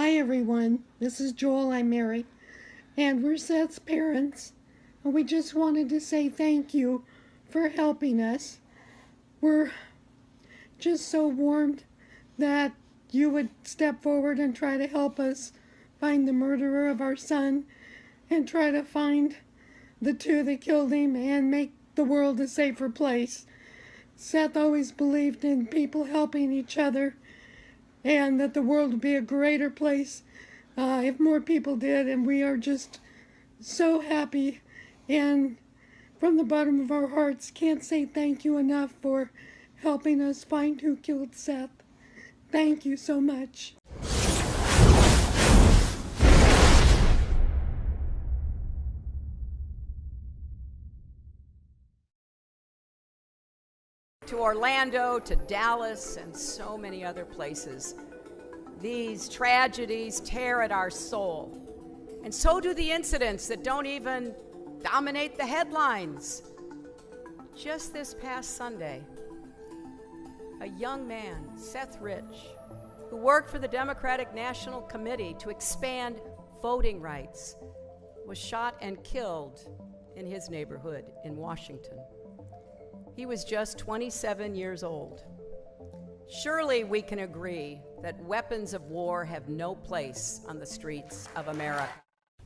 Hi everyone, this is Joel, I'm Mary, and we're Seth's parents, and we just wanted to say thank you for helping us. We're just so warmed that you would step forward and try to help us find the murderer of our son and try to find the two that killed him and make the world a safer place. Seth always believed in people helping each other and that the world would be a greater place if more people did, and we are just so happy and from the bottom of our hearts can't say thank you enough for helping us find who killed Seth. Thank you so much. To Orlando, to Dallas, and so many other places. These tragedies tear at our soul. And so do the incidents that don't even dominate the headlines. Just this past Sunday, a young man, Seth Rich, who worked for the Democratic National Committee to expand voting rights, was shot and killed in his neighborhood in Washington. He was just 27 years old. Surely we can agree that weapons of war have no place on the streets of America.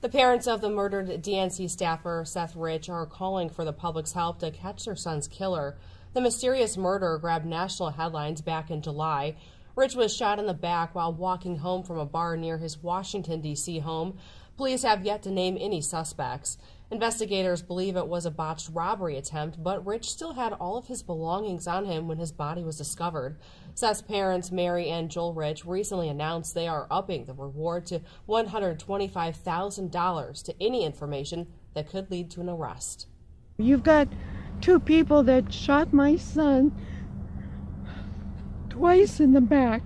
The parents of the murdered DNC staffer Seth Rich are calling for the public's help to catch their son's killer. The mysterious murder grabbed national headlines back in July. Rich was shot in the back while walking home from a bar near his Washington, D.C. home. Police have yet to name any suspects. Investigators believe it was a botched robbery attempt, but Rich still had all of his belongings on him when his body was discovered. Seth's parents, Mary and Joel Rich, recently announced they are upping the reward to $125,000 to any information that could lead to an arrest. You've got two people that shot my son twice in the back,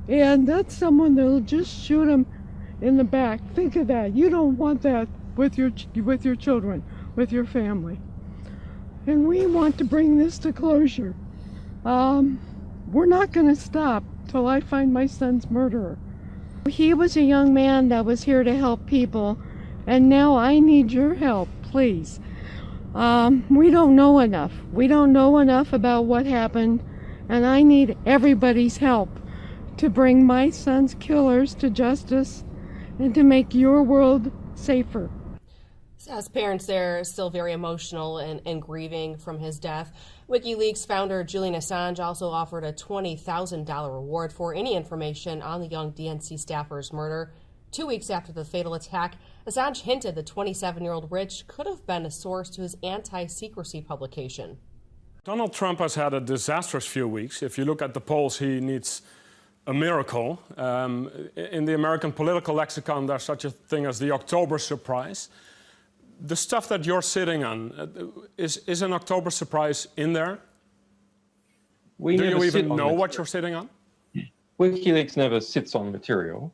and that's someone that'll just shoot him in the back. Think of that. You don't want that with your children, with your family. And we want to bring this to closure. We're not going to stop till I find my son's murderer. He was a young man that was here to help people, and now I need your help, please. We don't know enough. We don't know enough about what happened, and I need everybody's help to bring my son's killers to justice and to make your world safer. As parents, they're still very emotional and grieving from his death. WikiLeaks founder Julian Assange also offered a $20,000 reward for any information on the young DNC staffer's murder. 2 weeks after the fatal attack, Assange hinted the 27-year-old Rich could have been a source to his anti-secrecy publication. Donald Trump has had a disastrous few weeks. If you look at the polls, he needs a miracle. In the American political lexicon, there's such a thing as the October surprise. The stuff that you're sitting on, is an October surprise in there? Do you even know what you're sitting on? WikiLeaks never sits on material.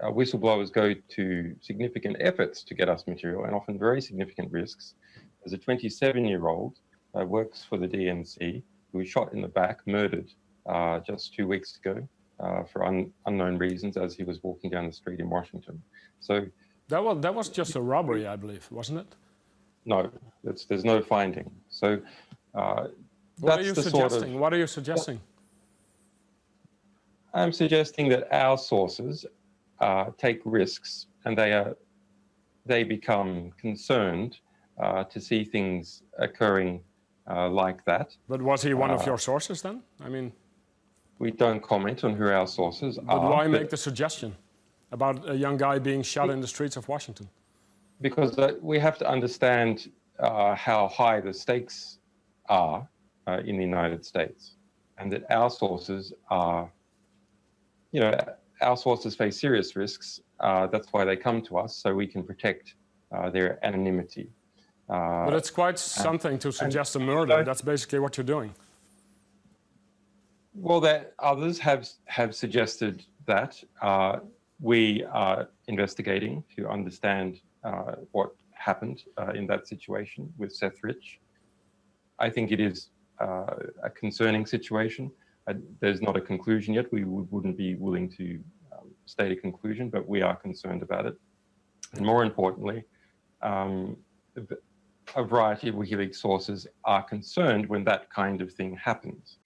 Whistleblowers go to significant efforts to get us material and often very significant risks. There's a 27-year-old works for the DNC who was shot in the back, murdered just 2 weeks ago for unknown reasons as he was walking down the street in Washington. So that was just a robbery, I believe, wasn't it? no, there's no finding. So What are you suggesting? What are you suggesting? I'm suggesting that our sources take risks, and they become concerned to see things occurring like that. But was he one of your sources then? I mean, we don't comment on who our sources are. But why make the suggestion about a young guy being shot in the streets of Washington? Because we have to understand how high the stakes are in the United States, and that our sources are, our sources face serious risks. That's why they come to us, so we can protect their anonymity. But it's quite something to suggest a murder. That's basically what you're doing. Well, that others have suggested that. We are investigating to understand what happened in that situation with Seth Rich. I think it is a concerning situation. There's not a conclusion yet. We wouldn't be willing to state a conclusion, but we are concerned about it. And more importantly, a variety of WikiLeaks sources are concerned when that kind of thing happens.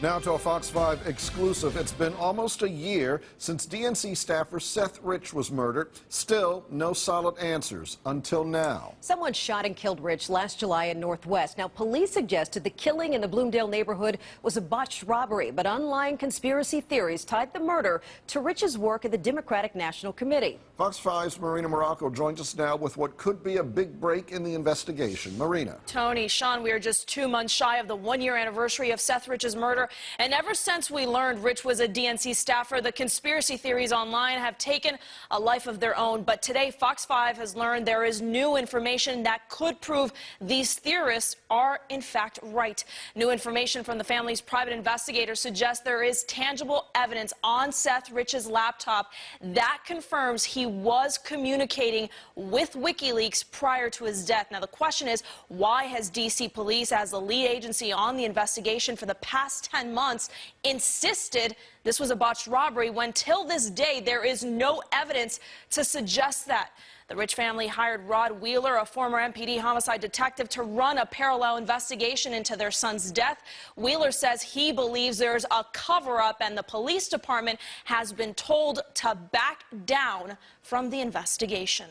Now to a Fox 5 exclusive. It's been almost a year since DNC staffer Seth Rich was murdered. Still, no solid answers until now. Someone shot and killed Rich last July in Northwest. Now, police suggested the killing in the Bloomdale neighborhood was a botched robbery, but online conspiracy theories tied the murder to Rich's work at the Democratic National Committee. Fox 5's Marina Morocco joins us now with what could be a big break in the investigation. Marina. Tony, Sean, we are just 2 months shy of the one-year anniversary of Seth Rich's murder. And ever since we learned Rich was a DNC staffer, the conspiracy theories online have taken a life of their own. But today, Fox 5 has learned there is new information that could prove these theorists are, in fact, right. New information from the family's private investigator suggests there is tangible evidence on Seth Rich's laptop that confirms he was communicating with WikiLeaks prior to his death. Now, the question is, why has D.C. police, as the lead agency on the investigation for the past 10 months, insisted this was a botched robbery when till this day there is no evidence to suggest that? The Rich family hired Rod Wheeler, a former MPD homicide detective, to run a parallel investigation into their son's death. Wheeler says he believes there's a cover-up and the police department has been told to back down from the investigation.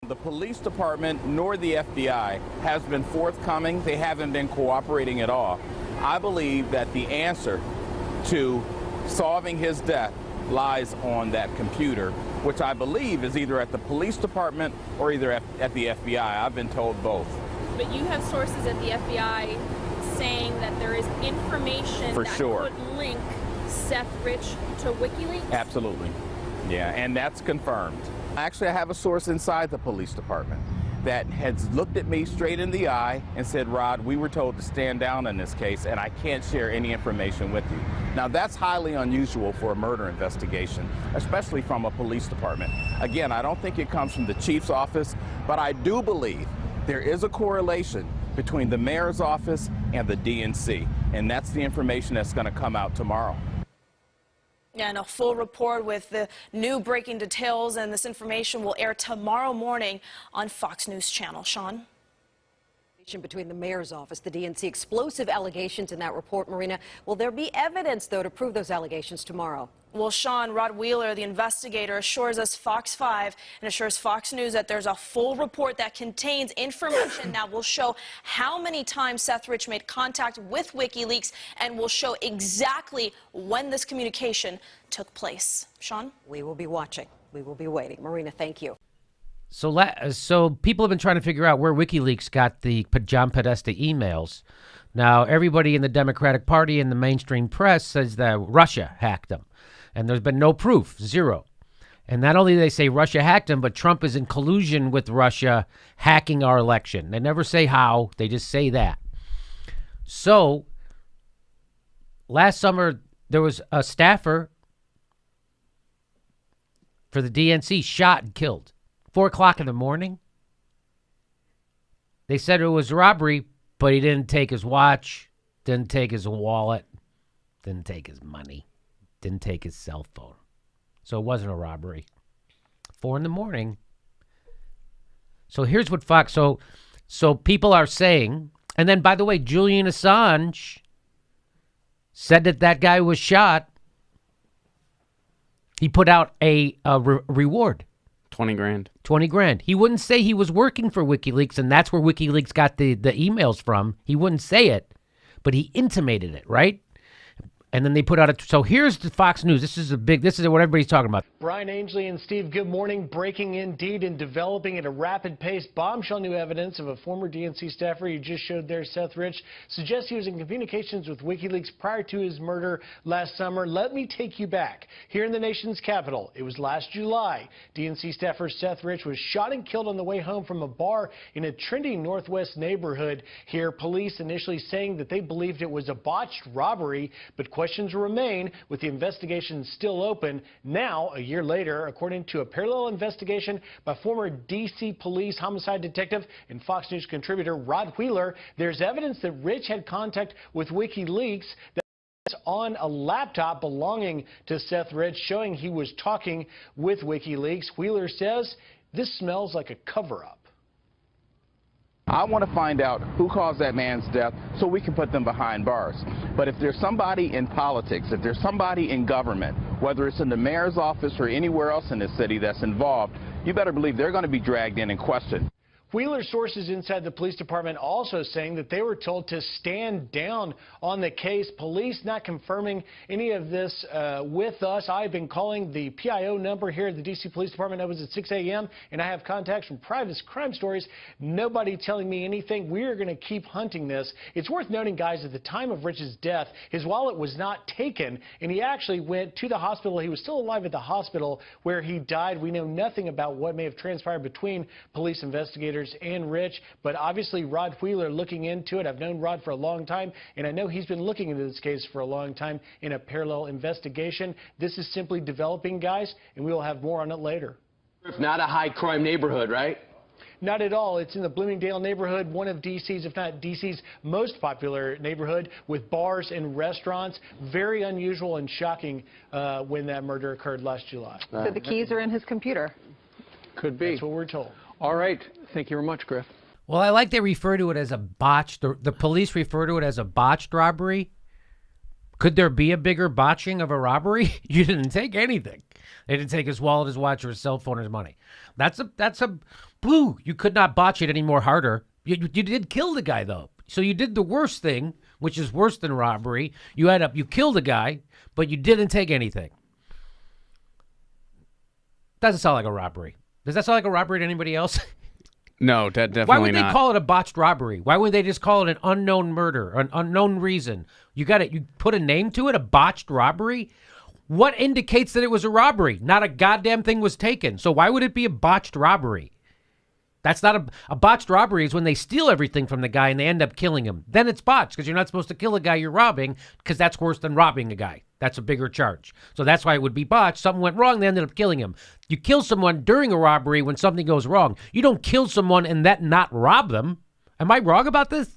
The police department nor the FBI has been forthcoming. They haven't been cooperating at all. I believe that the answer to solving his death lies on that computer, which I believe is either at the police department or either at the FBI. I've been told both. But you have sources at the FBI saying that there is information For that sure. could link Seth Rich to WikiLeaks? Absolutely. Yeah, and that's confirmed. Actually, I have a source inside the police department that has looked at me straight in the eye and said, Rod, we were told to stand down in this case, and I can't share any information with you. Now, that's highly unusual for a murder investigation, especially from a police department. Again, I don't think it comes from the chief's office, but I do believe there is a correlation between the mayor's office and the DNC, and that's the information that's going to come out tomorrow. And a full report with the new breaking details and this information will air tomorrow morning on Fox News Channel. Sean? Between the mayor's office, the DNC, explosive allegations in that report, Marina. Will there be evidence, though, to prove those allegations tomorrow? Well, Sean, Rod Wheeler, the investigator, assures us Fox 5 and assures Fox News that there's a full report that contains information that will show how many times Seth Rich made contact with WikiLeaks and will show exactly when this communication took place. Sean? We will be watching. We will be waiting. Marina, thank you. So people have been trying to figure out where WikiLeaks got the John Podesta emails. Now, everybody in the Democratic Party and the mainstream press says that Russia hacked them. And there's been no proof, zero. And not only do they say Russia hacked them, but Trump is in collusion with Russia hacking our election. They never say how, they just say that. So, last summer, there was a staffer for the DNC shot and killed. 4 o'clock in the morning. They said it was robbery, but he didn't take his watch, didn't take his wallet, didn't take his money, didn't take his cell phone. So it wasn't a robbery. 4 in the morning. So here's what Fox, so people are saying, and then by the way, Julian Assange said that guy was shot. He put out a reward. 20 grand. 20 grand. He wouldn't say he was working for WikiLeaks, and that's where WikiLeaks got the emails from. He wouldn't say it, but he intimated it, right? And then they put out so here's the Fox News. This is what everybody's talking about. Brian Ainsley and Steve, good morning. Breaking indeed and developing at a rapid pace. Bombshell new evidence of a former DNC staffer you just showed there, Seth Rich, suggests he was in communications with WikiLeaks prior to his murder last summer. Let me take you back. Here in the nation's capital, it was last July. DNC staffer Seth Rich was shot and killed on the way home from a bar in a trendy Northwest neighborhood. Here, police initially saying that they believed it was a botched robbery, but questions remain with the investigation still open. Now, a year later, according to a parallel investigation by former D.C. police homicide detective and Fox News contributor Rod Wheeler, there's evidence that Rich had contact with WikiLeaks. on a laptop belonging to Seth Rich, showing he was talking with WikiLeaks. Wheeler says this smells like a cover-up. I want to find out who caused that man's death so we can put them behind bars. But if there's somebody in politics, if there's somebody in government, whether it's in the mayor's office or anywhere else in the city that's involved, you better believe they're going to be dragged in and questioned. Wheeler sources inside the police department also saying that they were told to stand down on the case. Police not confirming any of this with us. I've been calling the PIO number here at the D.C. Police Department. That was at 6 a.m. and I have contacts from private crime stories. Nobody telling me anything. We are going to keep hunting this. It's worth noting, guys, at the time of Rich's death, his wallet was not taken, and he actually went to the hospital. He was still alive at the hospital where he died. We know nothing about what may have transpired between police investigators and Rich, but obviously Rod Wheeler looking into it. I've known Rod for a long time, and I know he's been looking into this case for a long time in a parallel investigation. This is simply developing, guys, and we will have more on it later. Not a high-crime neighborhood, right? Not at all. It's in the Bloomingdale neighborhood, one of D.C.'s, if not D.C.'s most popular neighborhood, with bars and restaurants. Very unusual and shocking when that murder occurred last July. So the keys are in his computer. Could be. That's what we're told. All right. Thank you very much, Griff. Well, I like they refer to it as a botched, the police refer to it as a botched robbery. Could there be a bigger botching of a robbery? You didn't take anything. They didn't take his wallet, his watch, or his cell phone, or his money. That's a blue. You could not botch it any more harder. You did kill the guy, though. So you did the worst thing, which is worse than robbery. You killed a guy, but you didn't take anything. Doesn't sound like a robbery. Does that sound like a robbery to anybody else? No, definitely not. Why would they call it a botched robbery? Why would they just call it an unknown murder, an unknown reason? You put a name to it, a botched robbery? What indicates that it was a robbery? Not a goddamn thing was taken. So why would it be a botched robbery? That's not a botched robbery is when they steal everything from the guy and they end up killing him. Then it's botched because you're not supposed to kill a guy you're robbing because that's worse than robbing a guy. That's a bigger charge. So that's why it would be botched. Something went wrong, they ended up killing him. You kill someone during a robbery when something goes wrong. You don't kill someone and that not rob them. Am I wrong about this?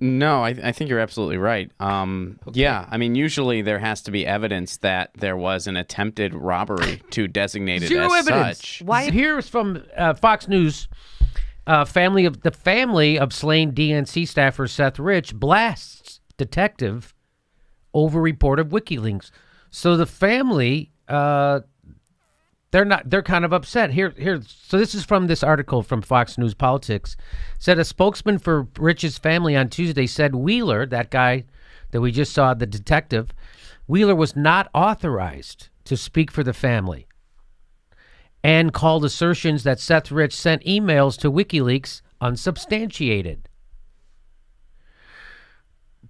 No, I think you're absolutely right. Okay. Yeah, I mean, usually there has to be evidence that there was an attempted robbery to designate it Zero as evidence. such. Why? Here's from Fox News. The family of slain DNC staffer Seth Rich blasts detective over report of WikiLeaks. So the family, they're kind of upset. So this is from this article from Fox News Politics. Said a spokesman for Rich's family on Tuesday said Wheeler, that guy that we just saw, the detective, Wheeler was not authorized to speak for the family and called assertions that Seth Rich sent emails to WikiLeaks unsubstantiated.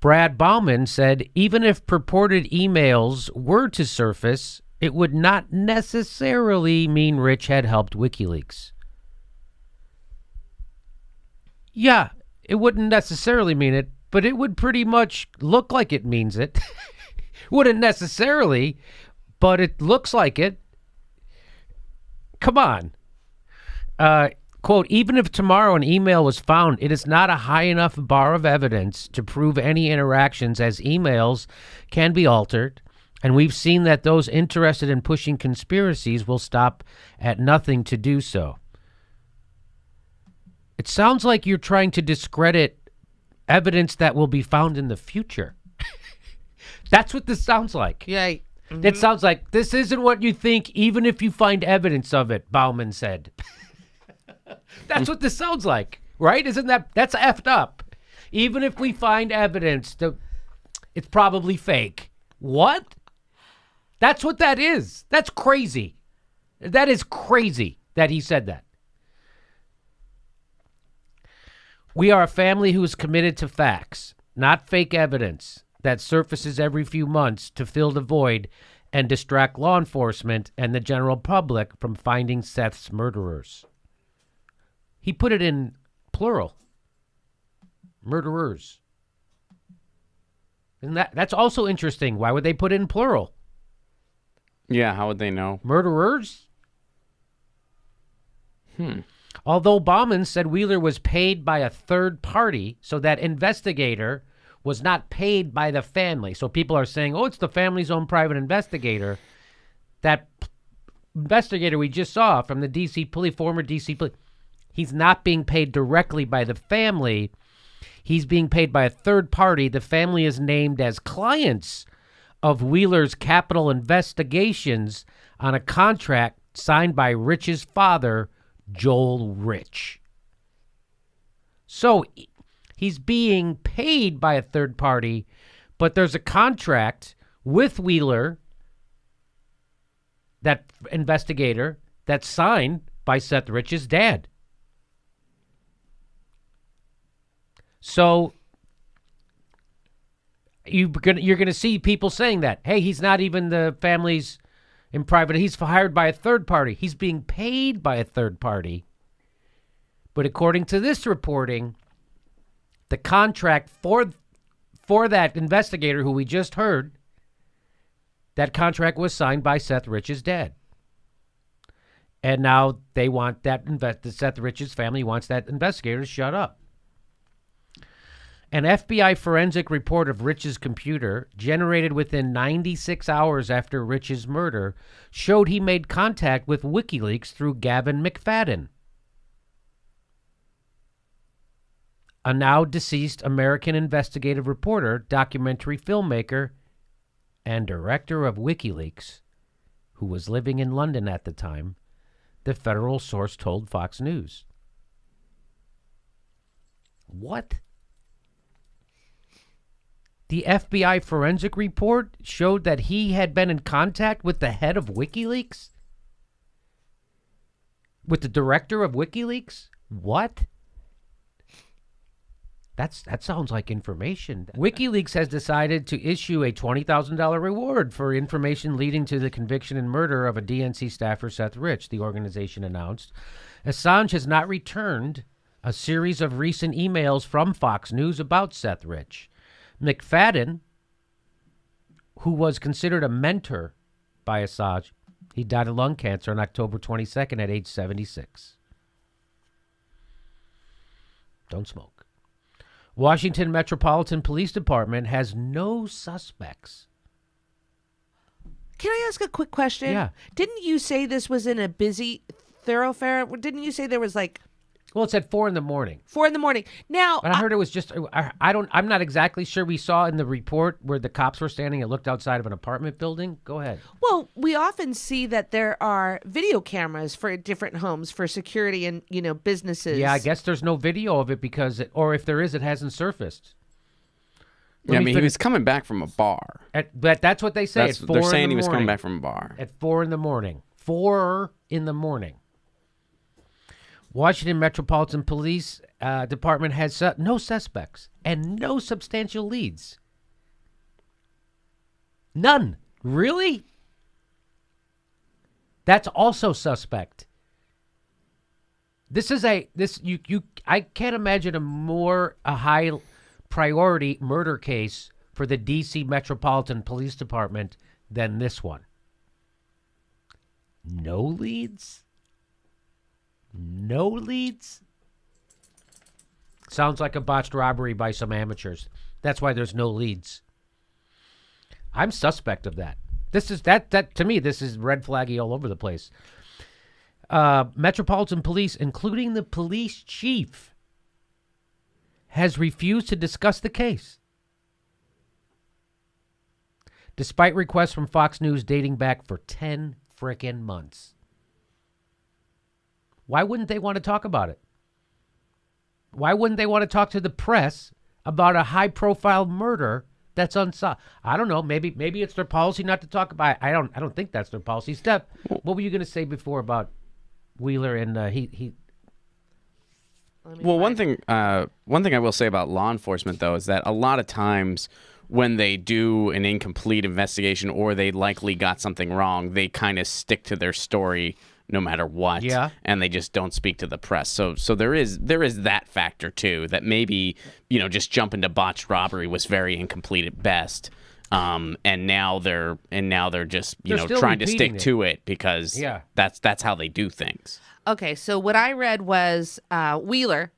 Brad Bauman said even if purported emails were to surface, it would not necessarily mean Rich had helped WikiLeaks. Yeah, it wouldn't necessarily mean it, but it would pretty much look like it means it. Wouldn't necessarily, but it looks like it. Come on. Quote, even if tomorrow an email was found, it is not a high enough bar of evidence to prove any interactions as emails can be altered. And we've seen that those interested in pushing conspiracies will stop at nothing to do so. It sounds like you're trying to discredit evidence that will be found in the future. That's what this sounds like. Yeah. It sounds like this isn't what you think, even if you find evidence of it, Bauman said. That's what this sounds like, right? That's effed up. Even if we find evidence, it's probably fake. What? That's what that is. That's crazy. That is crazy that he said that. We are a family who is committed to facts, not fake evidence that surfaces every few months to fill the void and distract law enforcement and the general public from finding Seth's murderers. He put it in plural. Murderers. And that's also interesting. Why would they put it in plural? Yeah, how would they know? Murderers? Although Bauman said Wheeler was paid by a third party, so that investigator was not paid by the family. So people are saying, oh, it's the family's own private investigator. That investigator we just saw from the D.C. police, former D.C. police, he's not being paid directly by the family. He's being paid by a third party. The family is named as clients of Wheeler's capital investigations on a contract signed by Rich's father, Joel Rich. So he's being paid by a third party, but there's a contract with Wheeler, that investigator, that's signed by Seth Rich's dad. So you're gonna see people saying that, hey, he's not even the family's in private. He's hired by a third party. He's being paid by a third party. But according to this reporting, the contract for that investigator who we just heard, that contract was signed by Seth Rich's dad. And now they want Seth Rich's family wants that investigator to shut up. An FBI forensic report of Rich's computer, generated within 96 hours after Rich's murder, showed he made contact with WikiLeaks through Gavin McFadden, a now deceased American investigative reporter, documentary filmmaker, and director of WikiLeaks, who was living in London at the time, the federal source told Fox News. What? The FBI forensic report showed that he had been in contact with the head of WikiLeaks? With the director of WikiLeaks? What? That sounds like information. WikiLeaks has decided to issue a $20,000 reward for information leading to the conviction and murder of a DNC staffer, Seth Rich, the organization announced. Assange has not returned a series of recent emails from Fox News about Seth Rich. McFadden, who was considered a mentor by Assange, he died of lung cancer on October 22nd at age 76. Don't smoke. Washington Metropolitan Police Department has no suspects. Can I ask a quick question? Yeah. Didn't you say this was in a busy thoroughfare? Didn't you say there was like... Well, it's at 4 in the morning. 4 in the morning. Now, but I heard it was just, I'm not exactly sure. We saw in the report where the cops were standing, it looked outside of an apartment building. Go ahead. Well, we often see that there are video cameras for different homes for security and, businesses. Yeah, I guess there's no video of it because, or if there is, it hasn't surfaced. Yeah, I mean, he was coming back from a bar. But that's what they say. They're saying he was coming back from a bar. At 4 in the morning. 4 in the morning. Washington Metropolitan Police Department has no suspects and no substantial leads. None. Really? That's also suspect. I can't imagine a high priority murder case for the DC Metropolitan Police Department than this one. No leads? No leads? Sounds like a botched robbery by some amateurs. That's why there's no leads. I'm suspect of that. This is that to me, this is red flaggy all over the place. Metropolitan Police, including the police chief, has refused to discuss the case, despite requests from Fox News dating back for 10 frickin' months. Why wouldn't they want to talk about it? Why wouldn't they want to talk to the press about a high-profile murder that's unsolved? I don't know. Maybe it's their policy not to talk about it. I don't think that's their policy. Steph, what were you going to say before about Wheeler and he? Well, one thing I will say about law enforcement, though, is that a lot of times when they do an incomplete investigation or they likely got something wrong, they kind of stick to their story no matter what. Yeah. And they just don't speak to the press. So there is that factor too, that maybe, just jumping to botched robbery was very incomplete at best. And now they're just, trying to stick to it because that's how they do things. Okay, so what I read was Wheeler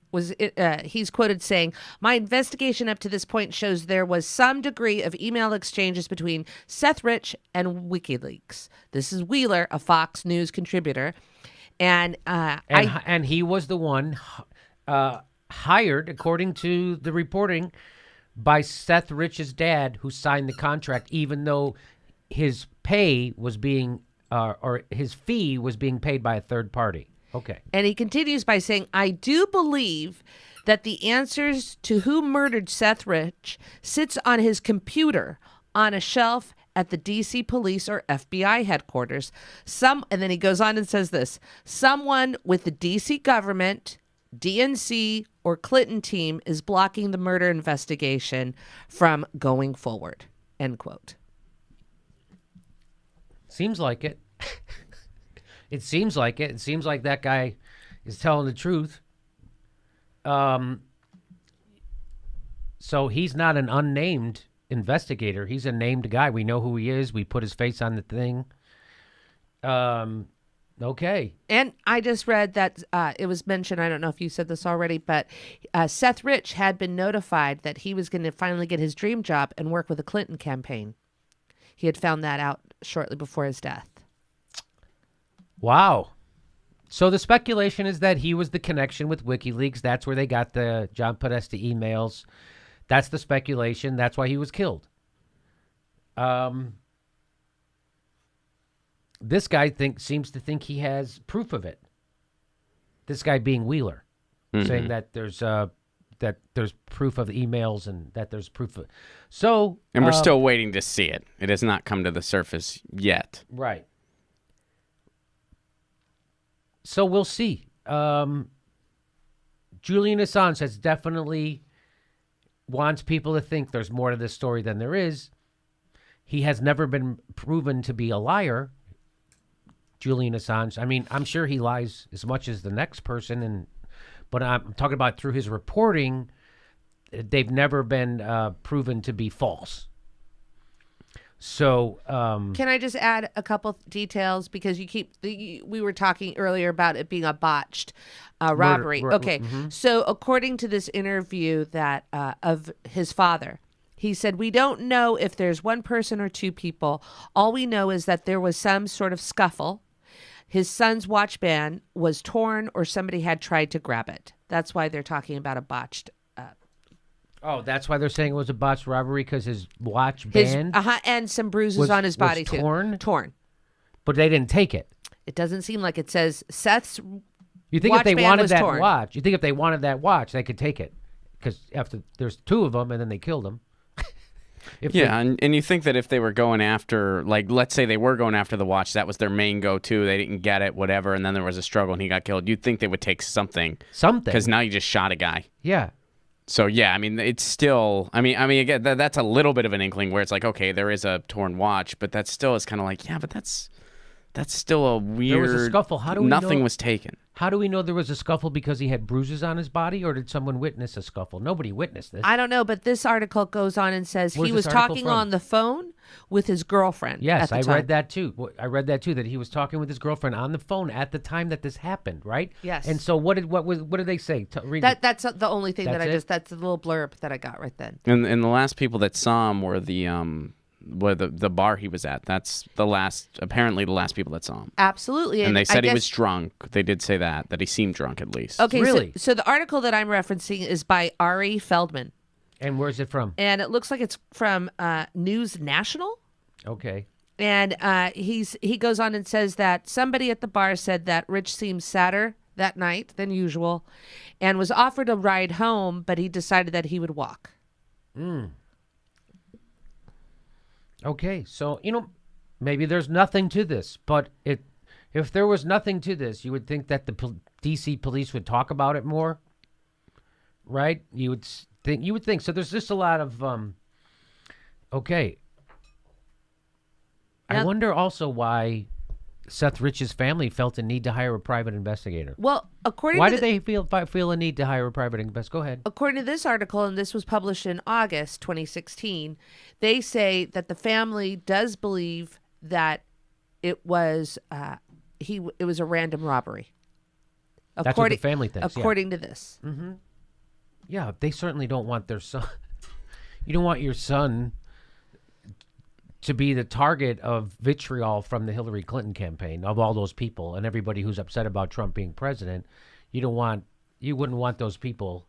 he's quoted saying, "My investigation up to this point shows there was some degree of email exchanges between Seth Rich and WikiLeaks." This is Wheeler, a Fox News contributor. And he was the one hired, according to the reporting, by Seth Rich's dad, who signed the contract, even though his pay was being or his fee was being paid by a third party. Okay. And he continues by saying, "I do believe that the answers to who murdered Seth Rich sits on his computer on a shelf at the D.C. police or FBI headquarters. And then he goes on and says this, someone with the D.C. government, DNC, or Clinton team is blocking the murder investigation from going forward," end quote. Seems like it. It seems like it. It seems like that guy is telling the truth. So he's not an unnamed investigator. He's a named guy. We know who he is. We put his face on the thing. Okay. And I just read that it was mentioned, I don't know if you said this already, but Seth Rich had been notified that he was going to finally get his dream job and work with the Clinton campaign. He had found that out shortly before his death. Wow. So the speculation is that he was the connection with WikiLeaks. That's where they got the John Podesta emails. That's the speculation. That's why he was killed. This guy seems to think he has proof of it. This guy being Wheeler, saying that there's proof of emails and that there's proof of. So and we're still waiting to see it. It has not come to the surface yet. Right. So we'll see. Julian Assange has definitely wants people to think there's more to this story than there is. He has never been proven to be a liar. Julian Assange. I mean, I'm sure he lies as much as the next person, but I'm talking about through his reporting, they've never been proven to be false. So, can I just add a couple details because we were talking earlier about it being a botched robbery. Okay, so according to this interview that of his father, he said, "We don't know if there's one person or two people. All we know is that there was some sort of scuffle. His son's watch band was torn or somebody had tried to grab it. That's why they're talking about a botched." Oh, that's why they're saying it was a botched robbery because his watch band and some bruises on his body too. Torn. But they didn't take it. It doesn't seem like it says Seth's. You think watch if they band wanted was that torn. watch, you think if they wanted that watch, they could take it because after there's two of them and then they killed him. And you think that if they were going after, like, let's say they were going after the watch, that was their main go-to, they didn't get it, whatever, and then there was a struggle and he got killed, you'd think they would take something. Because now you just shot a guy. Yeah. So, yeah, I mean, it's still, I mean, again, that's a little bit of an inkling where it's like, okay, there is a torn watch, but that still is kind of like, yeah, but that's still a weird. There was a scuffle. How do we Nothing know? was taken. How do we know there was a scuffle because he had bruises on his body, or did someone witness a scuffle? Nobody witnessed this. I don't know, but this article goes on and says he was talking on the phone with his girlfriend. Yes, at the time. read that too. I read that too, that he was talking with his girlfriend on the phone at the time that this happened, right? Yes. And so what did they say? Read That's the only thing that's a little blurb that I got right then. And the last people that saw him were the bar he was at. That's apparently the last people that saw him. Absolutely. And they said he was drunk. They did say that he seemed drunk at least. Okay, really? So the article that I'm referencing is by Ari Feldman. And where's it from? And it looks like it's from News National. Okay. And he goes on and says that somebody at the bar said that Rich seemed sadder that night than usual and was offered a ride home, but he decided that he would walk. Okay, so, maybe there's nothing to this, but if there was nothing to this, you would think that the D.C. police would talk about it more, right? You would think. So there's just a lot of, okay. I wonder also why Seth Rich's family felt a need to hire a private investigator. Well, why did they feel a need to hire a private investigator? Go ahead. According to this article, and this was published in August 2016, they say that the family does believe that it was a random robbery. That's what the family thinks. According to this. Mm-hmm. Yeah, they certainly don't want their son. You don't want your son to be the target of vitriol from the Hillary Clinton campaign, of all those people and everybody who's upset about Trump being president. You wouldn't want those people,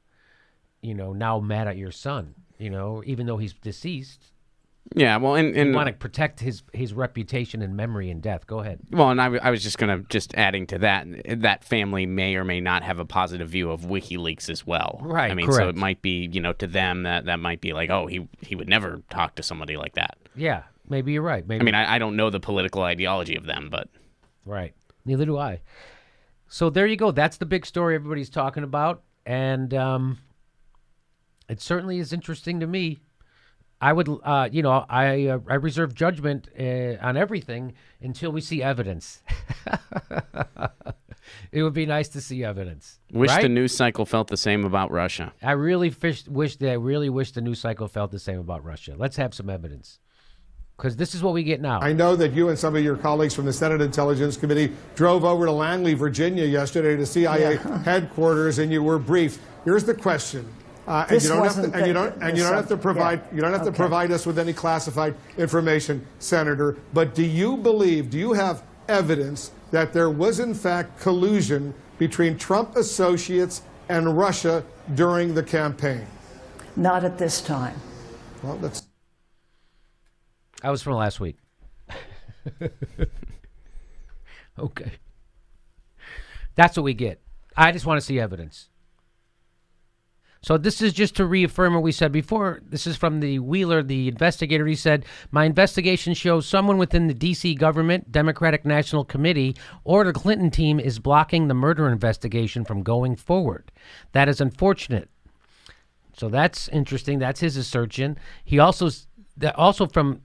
now mad at your son, even though he's deceased. Yeah, well, and you want to protect his reputation and memory in death. Go ahead. Well, and I was just adding to that family may or may not have a positive view of WikiLeaks as well. Right. I mean, correct. so it might be, to them that might be like, oh, he would never talk to somebody like that. Yeah, maybe you're right. Maybe. I mean, I don't know the political ideology of them, but right. Neither do I. So there you go. That's the big story everybody's talking about, and it certainly is interesting to me. I would, I reserve judgment on everything until we see evidence. It would be nice to see evidence. Wish right? the news cycle felt the same about Russia. I really wish the news cycle felt the same about Russia. Let's have some evidence, because this is what we get now. I know that you and some of your colleagues from the Senate Intelligence Committee drove over to Langley, Virginia yesterday to CIA headquarters, and you were briefed. Here's the question. And you don't have to provide us with any classified information, Senator. But do you have evidence that there was in fact collusion between Trump associates and Russia during the campaign? Not at this time. Well, that's. That was from last week. Okay. That's what we get. I just want to see evidence. So this is just to reaffirm what we said before. This is from the Wheeler, the investigator. He said, my investigation shows someone within the D.C. government, Democratic National Committee, or the Clinton team is blocking the murder investigation from going forward. That is unfortunate. So that's interesting. That's his assertion. He also from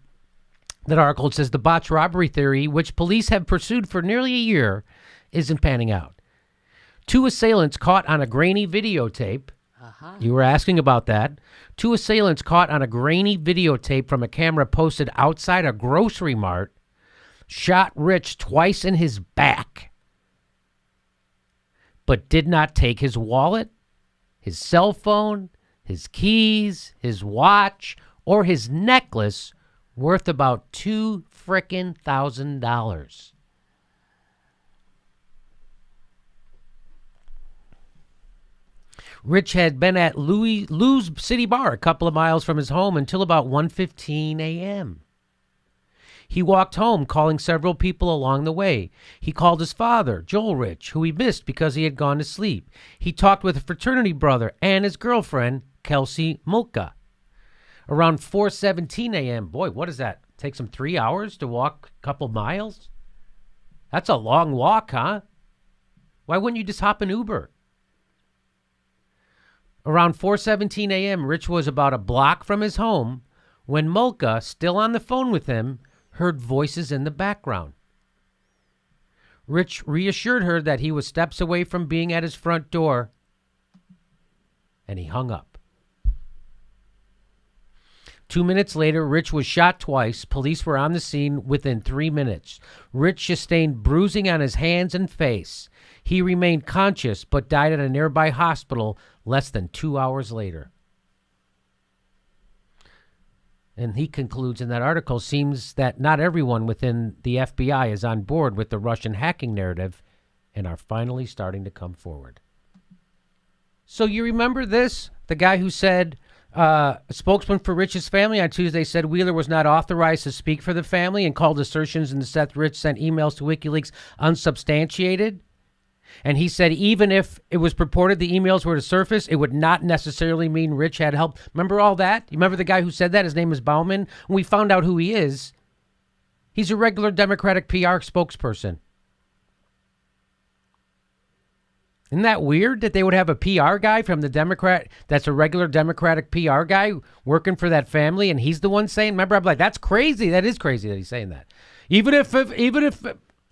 that article, it says the botched robbery theory, which police have pursued for nearly a year, isn't panning out. 2 assailants caught on a grainy videotape. You were asking about that. 2 assailants caught on a grainy videotape from a camera posted outside a grocery mart shot Rich twice in his back, but did not take his wallet, his cell phone, his keys, his watch, or his necklace worth about $2,000. Rich had been at Lou's City Bar a couple of miles from his home until about 1:15 a.m. He walked home, calling several people along the way. He called his father, Joel Rich, who he missed because he had gone to sleep. He talked with a fraternity brother and his girlfriend, Kelsey Mulca. Around 4:17 a.m., boy, what is that? Takes him 3 hours to walk a couple miles? That's a long walk, huh? Why wouldn't you just hop an Uber? Around 4:17 a.m., Rich was about a block from his home when Mulca, still on the phone with him, heard voices in the background. Rich reassured her that he was steps away from being at his front door, and he hung up. 2 minutes later, Rich was shot twice. Police were on the scene within 3 minutes. Rich sustained bruising on his hands and face. He remained conscious but died at a nearby hospital less than 2 hours later. And he concludes in that article, seems that not everyone within the FBI is on board with the Russian hacking narrative and are finally starting to come forward. So you remember this? The guy who said, a spokesman for Rich's family on Tuesday said Wheeler was not authorized to speak for the family and called assertions in the Seth Rich sent emails to WikiLeaks unsubstantiated. And he said even if it was purported the emails were to surface, it would not necessarily mean Rich had help. Remember all that? You remember the guy who said that? His name is Bauman. When we found out who he is, he's a regular Democratic PR spokesperson. Isn't that weird that they would have a PR guy from the Democrat that's a regular Democratic PR guy working for that family, and he's the one saying, remember, I'm like, that's crazy. That is crazy that he's saying that. Even if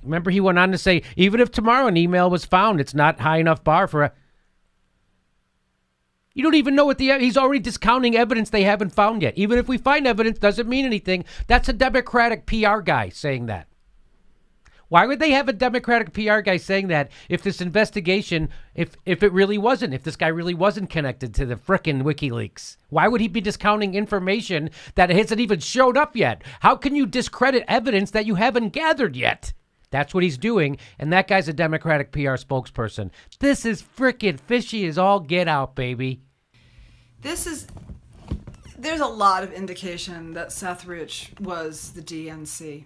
remember, he went on to say, even if tomorrow an email was found, it's not high enough bar for a... You don't even know what he's already discounting evidence they haven't found yet. Even if we find evidence, doesn't mean anything. That's a Democratic PR guy saying that. Why would they have a Democratic PR guy saying that if this investigation, if it really wasn't, if this guy really wasn't connected to the frickin' WikiLeaks? Why would he be discounting information that hasn't even showed up yet? How can you discredit evidence that you haven't gathered yet? That's what he's doing, and that guy's a Democratic PR spokesperson. This is frickin' fishy as all get out, baby. There's a lot of indication that Seth Rich was the DNC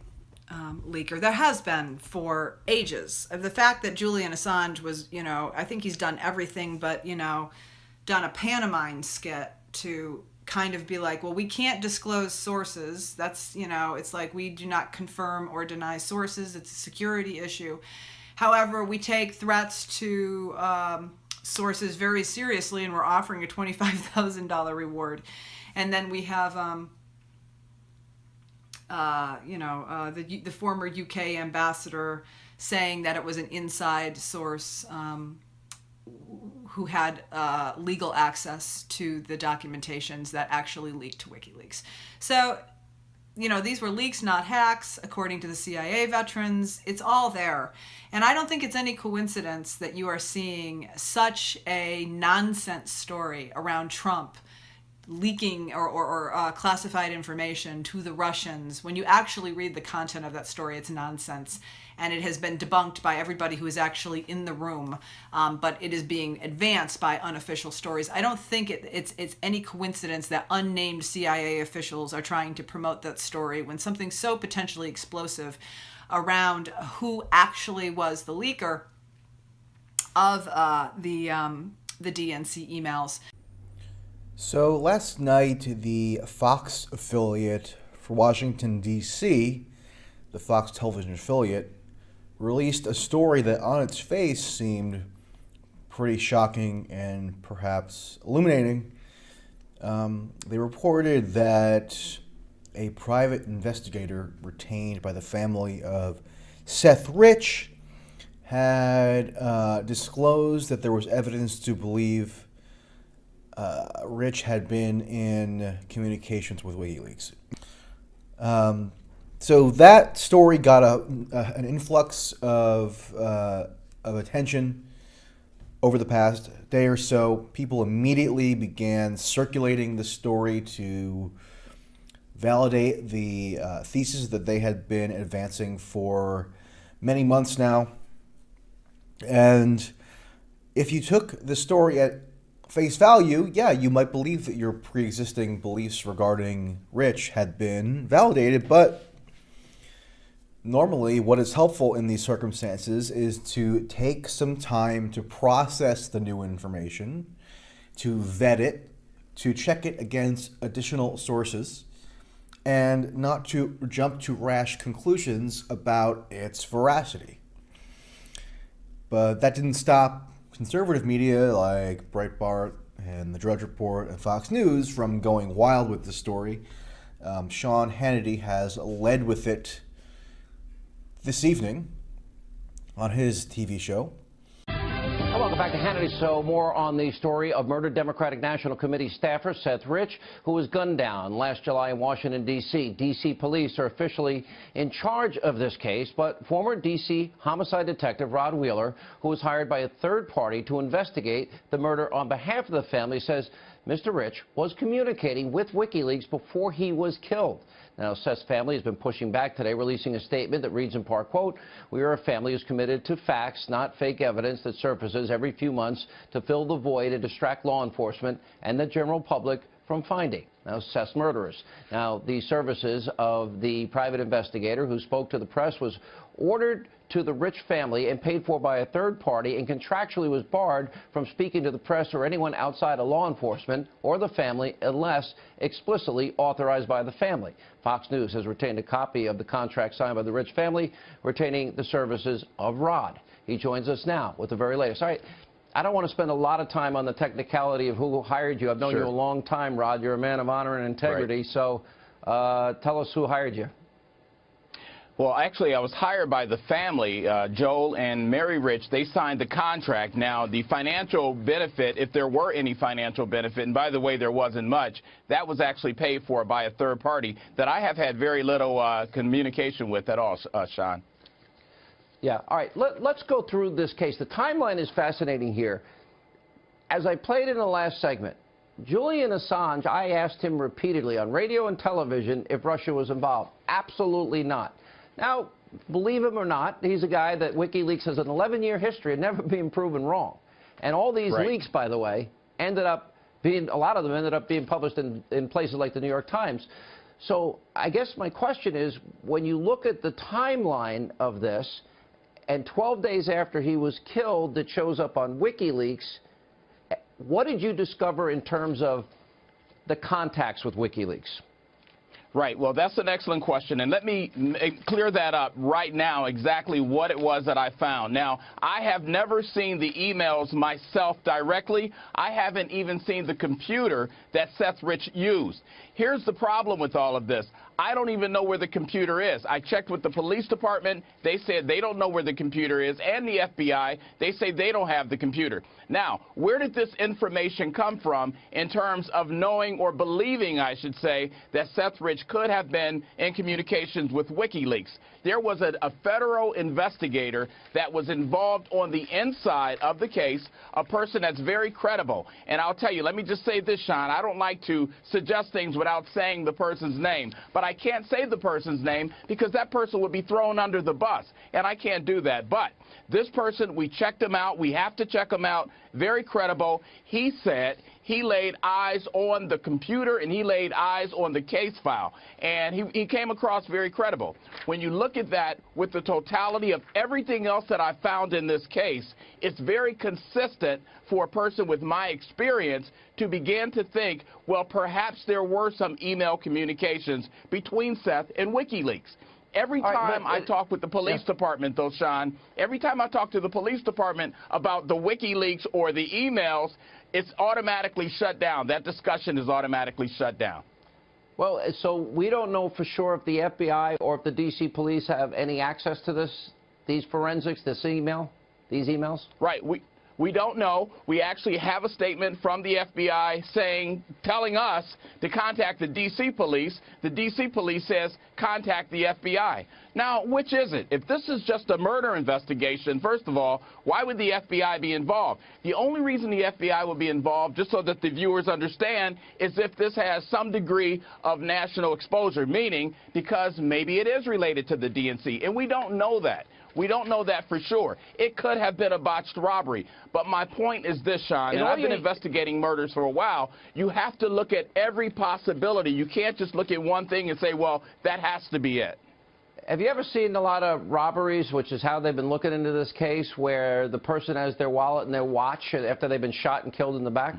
leaker. There has been for ages. Of the fact that Julian Assange was, I think he's done everything but, done a pantomime skit to kind of be like, well, we can't disclose sources. That's, it's like we do not confirm or deny sources. It's a security issue. However, we take threats to sources very seriously, and we're offering a $25,000 reward. And then we have, the former UK ambassador saying that it was an inside source who had legal access to the documentations that actually leaked to WikiLeaks. So, these were leaks, not hacks, according to the CIA veterans. It's all there. And I don't think it's any coincidence that you are seeing such a nonsense story around Trump leaking or classified information to the Russians. When you actually read the content of that story, it's nonsense. And it has been debunked by everybody who is actually in the room. But it is being advanced by unofficial stories. I don't think it's any coincidence that unnamed CIA officials are trying to promote that story when something so potentially explosive around who actually was the leaker of the DNC emails. So last night, the Fox affiliate for Washington, D.C., the Fox television affiliate, released a story that on its face seemed pretty shocking and perhaps illuminating. They reported that a private investigator retained by the family of Seth Rich had disclosed that there was evidence to believe Rich had been in communications with WikiLeaks. So that story got an influx of attention over the past day or so. People immediately began circulating the story to validate the thesis that they had been advancing for many months now. And if you took the story at face value, yeah, you might believe that your pre-existing beliefs regarding Rich had been validated, but normally what is helpful in these circumstances is to take some time to process the new information, to vet it, to check it against additional sources, and not to jump to rash conclusions about its veracity. But that didn't stop conservative media like Breitbart and the Drudge Report and Fox News from going wild with the story. Sean Hannity has led with it this evening on his TV show. Welcome back to Hannity. So more on the story of murdered Democratic National Committee staffer Seth Rich, who was gunned down last July in Washington, D.C. D.C. police are officially in charge of this case, but former D.C. homicide detective Rod Wheeler, who was hired by a third party to investigate the murder on behalf of the family, says Mr. Rich was communicating with WikiLeaks before he was killed. Now, Seth's family has been pushing back today, releasing a statement that reads in part, quote, "We are a family who's committed to facts, not fake evidence that surfaces every few months to fill the void and distract law enforcement and the general public from finding." Now, Seth's murderers. Now, the services of the private investigator who spoke to the press was ordered to the Rich family and paid for by a third party and contractually was barred from speaking to the press or anyone outside of law enforcement or the family unless explicitly authorized by the family. Fox News has retained a copy of the contract signed by the Rich family, retaining the services of Rod. He joins us now with the very latest. All right. I don't want to spend a lot of time on the technicality of who hired you. I've known you a long time, Rod. You're a man of honor and integrity. Right. So tell us who hired you. Well, actually, I was hired by the family, Joel and Mary Rich. They signed the contract. Now, the financial benefit, if there were any financial benefit, and by the way, there wasn't much, that was actually paid for by a third party that I have had very little communication with at all, Sean. Yeah, all right, let's go through this case. The timeline is fascinating here. As I played in the last segment, Julian Assange, I asked him repeatedly on radio and television if Russia was involved. Absolutely not. Now, believe him or not, he's a guy that WikiLeaks has an 11-year history of never being proven wrong. And all these leaks, by the way, ended up being, a lot of them ended up being published in places like the New York Times. So I guess my question is, when you look at the timeline of this, and 12 days after he was killed, it shows up on WikiLeaks, what did you discover in terms of the contacts with WikiLeaks? Right. Well, that's an excellent question. And let me clear that up right now, exactly what it was that I found. Now, I have never seen the emails myself directly. I haven't even seen the computer that Seth Rich used. Here's the problem with all of this. I don't even know where the computer is. I checked with the police department. They said they don't know where the computer is, and the FBI. They say they don't have the computer. Now, where did this information come from in terms of knowing or believing, I should say, that Seth Rich could have been in communications with WikiLeaks? There was a federal investigator that was involved on the inside of the case, a person that's very credible. And I'll tell you, let me just say this, Sean. I don't like to suggest things without saying the person's name. But I can't say the person's name because that person would be thrown under the bus. And I can't do that. But this person, we checked him out. We have to check him out. Very credible. He said he laid eyes on the computer and he laid eyes on the case file. And he came across very credible. When you look at that with the totality of everything else that I found in this case, it's very consistent for a person with my experience to begin to think, well, perhaps there were some email communications between Seth and WikiLeaks. Every time I talk with the police department, though, Sean, every time I talk to the police department about the WikiLeaks or the emails, it's automatically shut down. That discussion is automatically shut down. Well, so we don't know for sure if the FBI or if the D.C. police have any access to these forensics, these emails? Right. We don't know. We actually have a statement from the FBI telling us to contact the D.C. police. The D.C. police says contact the FBI. Now, which is it? If this is just a murder investigation, first of all, why would the FBI be involved? The only reason the FBI would be involved, just so that the viewers understand, is if this has some degree of national exposure, meaning because maybe it is related to the DNC, and we don't know that. We don't know that for sure. It could have been a botched robbery. But my point is this, Sean, and I've been investigating murders for a while. You have to look at every possibility. You can't just look at one thing and say, well, that has to be it. Have you ever seen a lot of robberies, which is how they've been looking into this case, where the person has their wallet and their watch after they've been shot and killed in the back?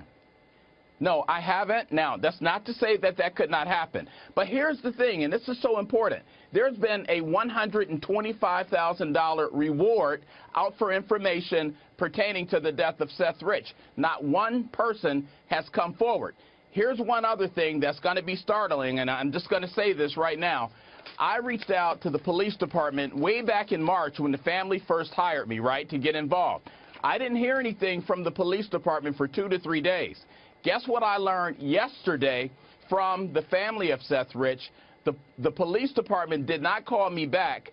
No, I haven't. Now, that's not to say that that could not happen. But here's the thing, and this is so important. There's been a $125,000 reward out for information pertaining to the death of Seth Rich. Not one person has come forward. Here's one other thing that's going to be startling, and I'm just going to say this right now. I reached out to the police department way back in March when the family first hired me, right, to get involved. I didn't hear anything from the police department for 2 to 3 days. Guess what I learned yesterday from the family of Seth Rich? The police department did not call me back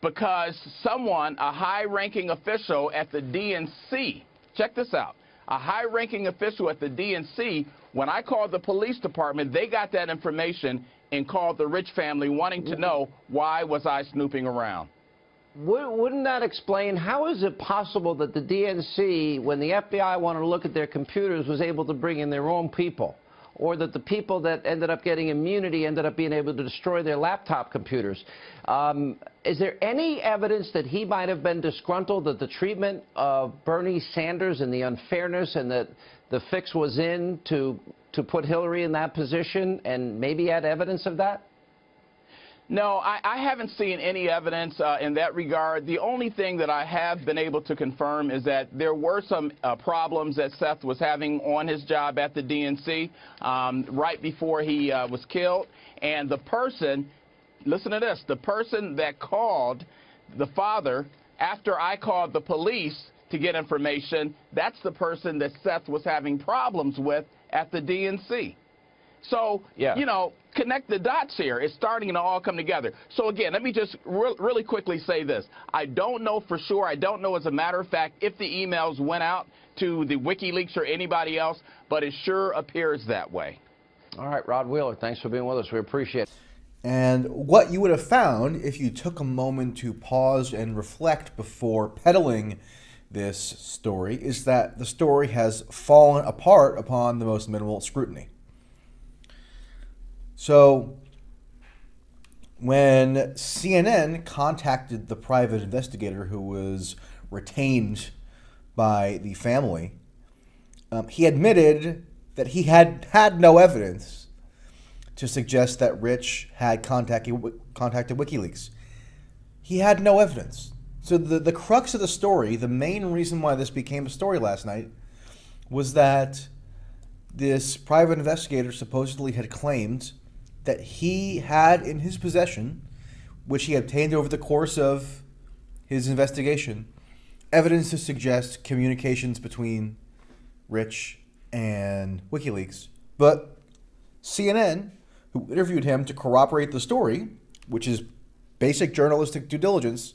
because someone, a high-ranking official at the DNC, check this out, a high-ranking official at the DNC, when I called the police department, they got that information and called the Rich family wanting to know why was I snooping around. Wouldn't that explain how is it possible that the DNC, when the FBI wanted to look at their computers, was able to bring in their own people? Or that the people that ended up getting immunity ended up being able to destroy their laptop computers? Is there any evidence that he might have been disgruntled at the treatment of Bernie Sanders and the unfairness, and that the fix was in to put Hillary in that position, and maybe had evidence of that? No, I haven't seen any evidence in that regard. The only thing that I have been able to confirm is that there were some problems that Seth was having on his job at the DNC right before he was killed. And the person, listen to this, the person that called the father after I called the police to get information, that's the person that Seth was having problems with at the DNC. So, connect the dots here. It's starting to all come together. So, again, let me just really quickly say this. I don't know for sure. I don't know, as a matter of fact, if the emails went out to the WikiLeaks or anybody else, but it sure appears that way. All right, Rod Wheeler, thanks for being with us. We appreciate it. And what you would have found if you took a moment to pause and reflect before peddling this story is that the story has fallen apart upon the most minimal scrutiny. So, when CNN contacted the private investigator who was retained by the family, he admitted that he had no evidence to suggest that Rich had contacted WikiLeaks. He had no evidence. So the crux of the story, the main reason why this became a story last night, was that this private investigator supposedly had claimed that he had in his possession, which he obtained over the course of his investigation, evidence to suggest communications between Rich and WikiLeaks. But CNN, who interviewed him to corroborate the story, which is basic journalistic due diligence,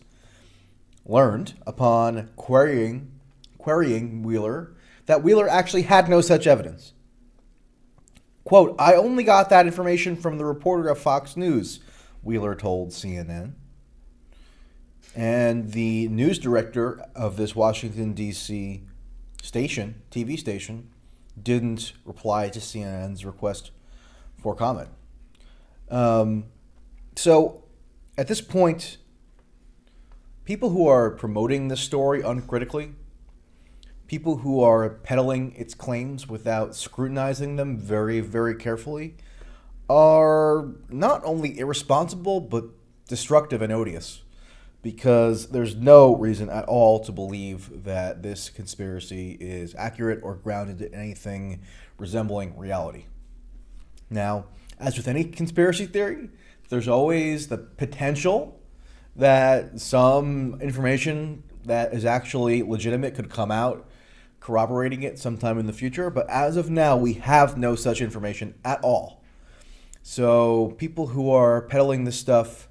learned upon querying Wheeler that Wheeler actually had no such evidence. Quote, "I only got that information from the reporter of Fox News," Wheeler told CNN. And the news director of this Washington, D.C. TV station, didn't reply to CNN's request for comment. So at this point, people who are promoting this story uncritically, people who are peddling its claims without scrutinizing them very, very carefully, are not only irresponsible, but destructive and odious. Because there's no reason at all to believe that this conspiracy is accurate or grounded in anything resembling reality. Now, as with any conspiracy theory, there's always the potential that some information that is actually legitimate could come out corroborating it sometime in the future. But as of now, we have no such information at all. So people who are peddling this stuff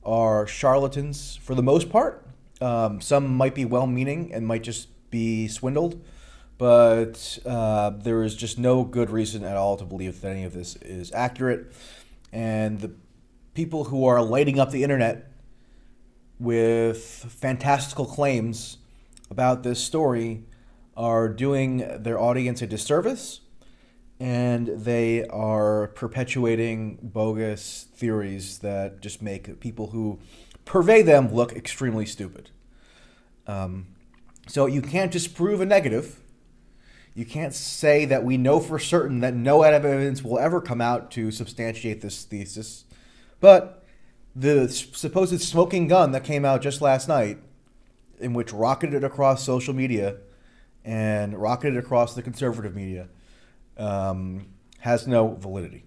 are charlatans for the most part. Some might be well-meaning and might just be swindled, but there is just no good reason at all to believe that any of this is accurate. And the people who are lighting up the internet with fantastical claims about this story are doing their audience a disservice, and they are perpetuating bogus theories that just make people who purvey them look extremely stupid. So you can't disprove a negative. You can't say that we know for certain that no evidence will ever come out to substantiate this thesis. But the supposed smoking gun that came out just last night, in which rocketed across social media and rocketed across the conservative media, has no validity.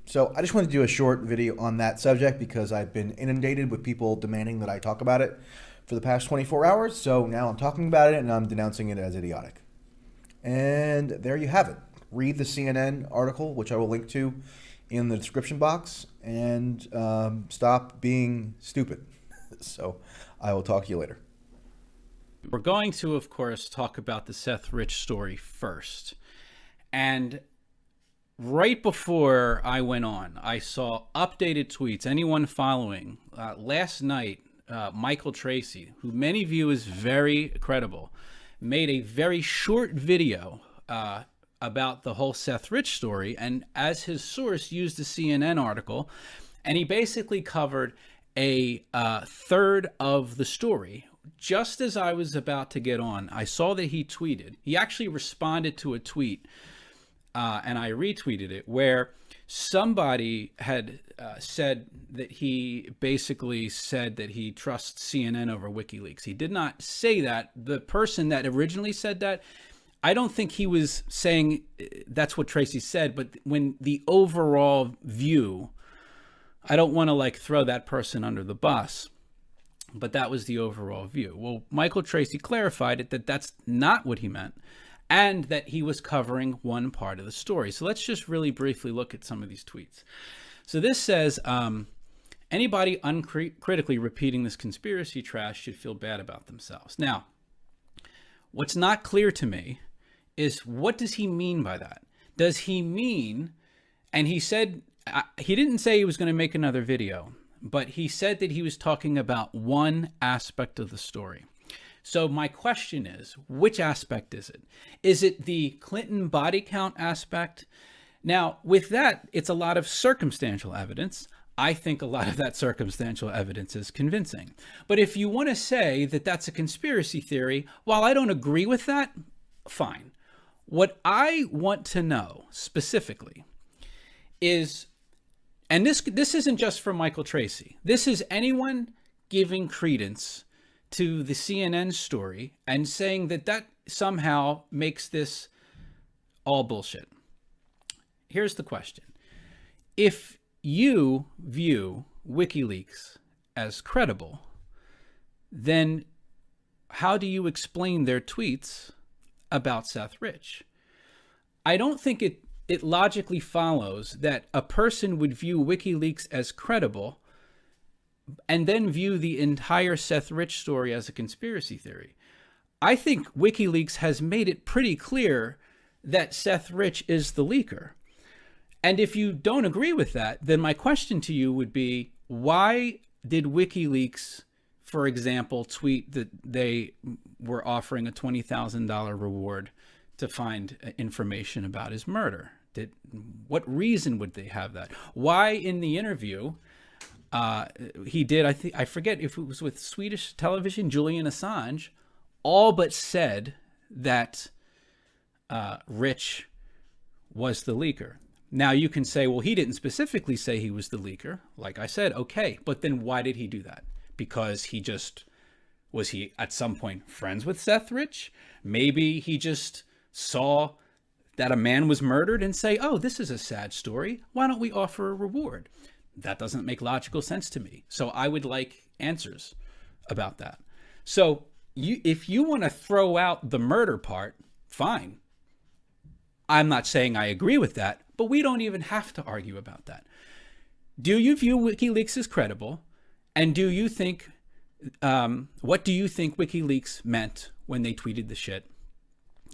So I just wanted to do a short video on that subject because I've been inundated with people demanding that I talk about it for the past 24 hours. So now I'm talking about it and I'm denouncing it as idiotic. And there you have it. Read the CNN article, which I will link to in the description box, and stop being stupid. So I will talk to you later. We're going to, of course, talk about the Seth Rich story first. And right before I went on, I saw updated tweets. Anyone following, last night, Michael Tracy, who many view as very credible, made a very short video about the whole Seth Rich story, and as his source used a CNN article, and he basically covered a third of the story. Just as I was about to get on, I saw that he tweeted. He actually responded to a tweet, and I retweeted it, where somebody had said that he basically said that he trusts CNN over WikiLeaks. He did not say that. The person that originally said that, I don't think he was saying that's what Tracy said, but when the overall view, I don't want to like throw that person under the bus, but that was the overall view. Well, Michael Tracy clarified it that that's not what he meant. and that he was covering one part of the story. So let's just really briefly look at some of these tweets. So this says, anybody uncritically repeating this conspiracy trash should feel bad about themselves. Now, what's not clear to me is, what does he mean by that? Does he mean, and he said, he didn't say he was going to make another video, but he said that he was talking about one aspect of the story. So my question is, which aspect is it? Is it the Clinton body count aspect? Now, with that, it's a lot of circumstantial evidence. I think a lot of that circumstantial evidence is convincing. But if you want to say that that's a conspiracy theory, while I don't agree with that, fine. What I want to know specifically is, and this isn't just for Michael Tracy, this is anyone giving credence to the CNN story and saying that that somehow makes this all bullshit. Here's the question. If you view WikiLeaks as credible, then how do you explain their tweets about Seth Rich? I don't think it logically follows that a person would view WikiLeaks as credible and then view the entire Seth Rich story as a conspiracy theory. I think WikiLeaks has made it pretty clear that Seth Rich is the leaker. And if you don't agree with that, then my question to you would be, why did WikiLeaks, for example, tweet that they were offering a $20,000 reward to find information about his murder? What reason would they have that? Why in the interview he did, I forget if it was with Swedish television, Julian Assange, all but said that Rich was the leaker. Now you can say, well, he didn't specifically say he was the leaker. Like I said, okay, but then why did he do that? Because was he at some point friends with Seth Rich? Maybe he just saw that a man was murdered and say, oh, this is a sad story. Why don't we offer a reward? That doesn't make logical sense to me. So I would like answers about that. So if you want to throw out the murder part, fine. I'm not saying I agree with that, but we don't even have to argue about that. Do you view WikiLeaks as credible? And do you think, what do you think WikiLeaks meant when they tweeted the shit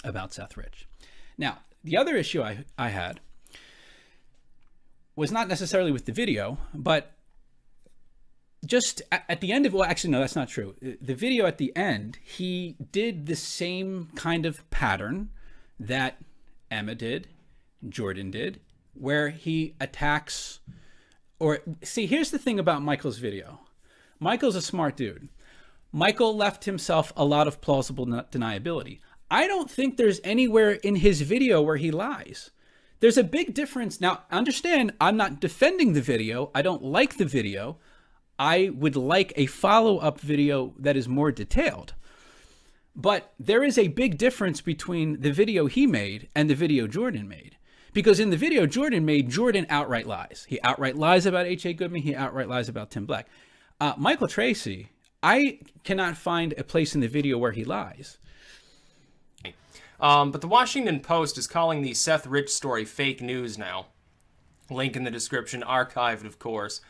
about Seth Rich? Now, the other issue I had was not necessarily with the video, but just at the end of, well, actually, no, that's not true. The video at the end, he did the same kind of pattern that Emma did, Jordan did, where he attacks, or see, here's the thing about Michael's video. Michael's a smart dude. Michael left himself a lot of plausible deniability. I don't think there's anywhere in his video where he lies. There's a big difference. Now, understand, I'm not defending the video. I don't like the video. I would like a follow-up video that is more detailed. But there is a big difference between the video he made and the video Jordan made. Because in the video Jordan made, Jordan outright lies. He outright lies about H.A. Goodman. He outright lies about Tim Black. Michael Tracy, I cannot find a place in the video where he lies. But the Washington Post is calling the Seth Rich story fake news now. Link in the description, archived, of course,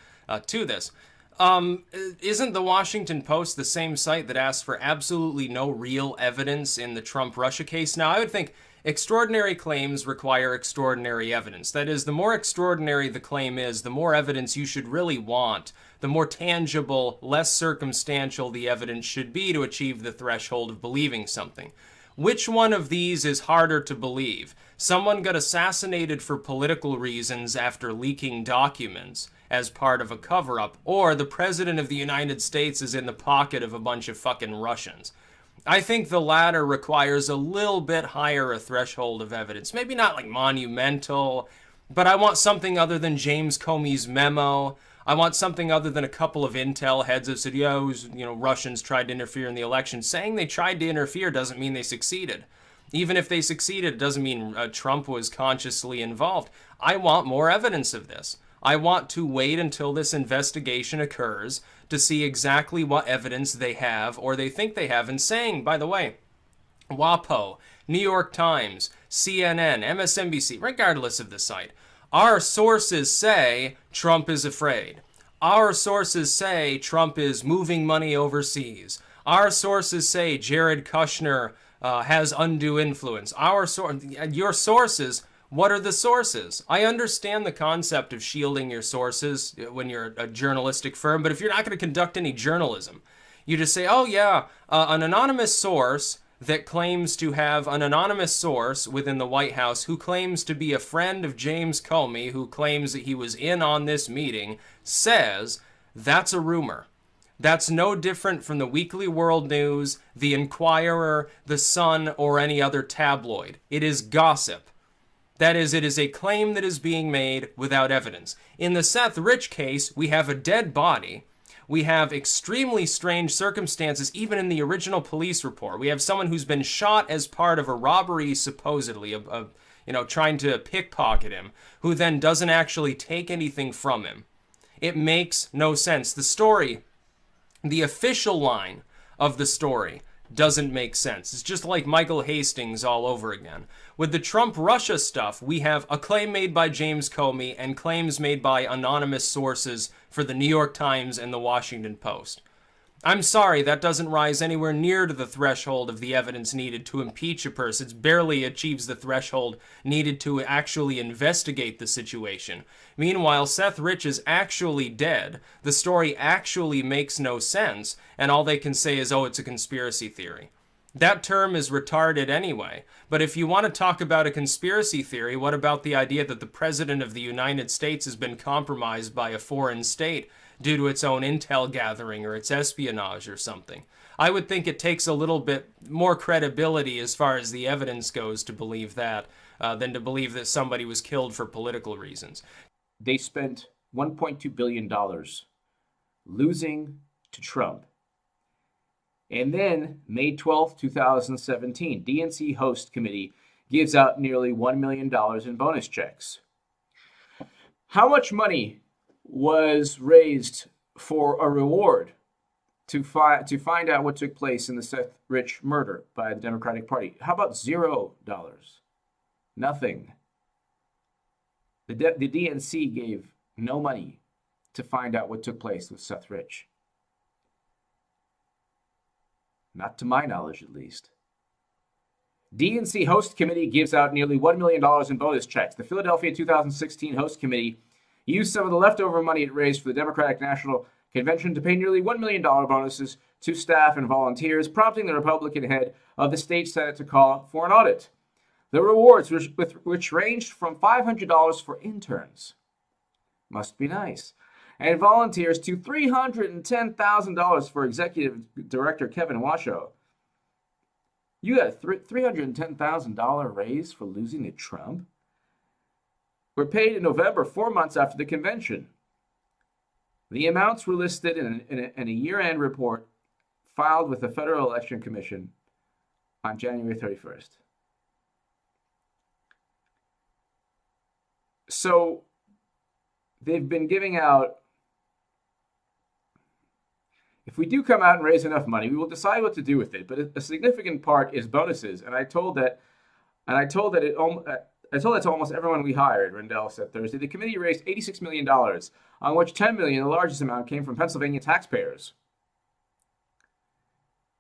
to this. Isn't the Washington Post the same site that asks for absolutely no real evidence in the Trump-Russia case? Now, I would think extraordinary claims require extraordinary evidence. That is, the more extraordinary the claim is, the more evidence you should really want, the more tangible, less circumstantial the evidence should be to achieve the threshold of believing something. Which one of these is harder to believe? Someone got assassinated for political reasons after leaking documents as part of a cover-up, or the President of the United States is in the pocket of a bunch of fucking Russians. I think the latter requires a little bit higher a threshold of evidence. Maybe not like monumental, but I want something other than James Comey's memo. I want something other than a couple of intel heads that said, Russians tried to interfere in the election. Saying they tried to interfere doesn't mean they succeeded. Even if they succeeded, it doesn't mean Trump was consciously involved. I want more evidence of this. I want to wait until this investigation occurs to see exactly what evidence they have or they think they have. And saying, by the way, WAPO, New York Times, CNN, MSNBC, regardless of the site. Our sources say Trump is afraid. Our sources say Trump is moving money overseas. Our sources say Jared Kushner has undue influence. Your sources, what are the sources? I understand the concept of shielding your sources when you're a journalistic firm, but if you're not going to conduct any journalism, you just say, oh yeah, an anonymous source that claims to have an anonymous source within the White House who claims to be a friend of James Comey, who claims that he was in on this meeting, says that's a rumor. That's no different from the Weekly World News, the Inquirer, the Sun, or any other tabloid. It is gossip. That is, it is a claim that is being made without evidence. In the Seth Rich case, we have a dead body. We have extremely strange circumstances, even in the original police report. We have someone who's been shot as part of a robbery, supposedly, trying to pickpocket him, who then doesn't actually take anything from him. It makes no sense. The story, the official line of the story, doesn't make sense. It's just like Michael Hastings all over again. With the Trump-Russia stuff, we have a claim made by James Comey and claims made by anonymous sources for the New York Times and the Washington Post. I'm sorry, that doesn't rise anywhere near to the threshold of the evidence needed to impeach a person. It barely achieves the threshold needed to actually investigate the situation. Meanwhile, Seth Rich is actually dead. The story actually makes no sense, and all they can say is, oh, it's a conspiracy theory. That term is retarded anyway. But if you want to talk about a conspiracy theory, what about the idea that the President of the United States has been compromised by a foreign state due to its own intel gathering or its espionage or something? I would think it takes a little bit more credibility as far as the evidence goes to believe that than to believe that somebody was killed for political reasons. They spent $1.2 billion losing to Trump. And then, May 12, 2017, DNC Host Committee gives out nearly $1 million in bonus checks. How much money was raised for a reward to find out what took place in the Seth Rich murder by the Democratic Party? How about $0? Nothing. The DNC gave no money to find out what took place with Seth Rich. Not to my knowledge, at least. DNC Host Committee gives out nearly $1 million in bonus checks. The Philadelphia 2016 Host Committee used some of the leftover money it raised for the Democratic National Convention to pay nearly $1 million bonuses to staff and volunteers, prompting the Republican head of the state Senate to call for an audit. The rewards, which ranged from $500 for interns, must be nice, and volunteers to $310,000 for Executive Director Kevin Washoe. You got a $310,000 raise for losing to Trump? Were paid in November, 4 months after the convention. The amounts were listed in a year-end report filed with the Federal Election Commission on January 31st. So they've been giving out, if we do come out and raise enough money, we will decide what to do with it. But a significant part is bonuses, and I told that to almost everyone we hired. Rendell said Thursday the committee raised $86 million, on which $10 million, the largest amount, came from Pennsylvania taxpayers.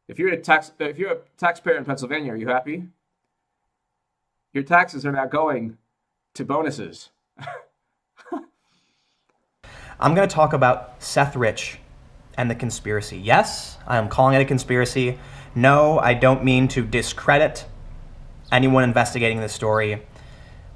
If you're a taxpayer in Pennsylvania, are you happy? Your taxes are now going to bonuses. I'm going to talk about Seth Rich and the conspiracy. Yes, I am calling it a conspiracy. No, I don't mean to discredit anyone investigating this story.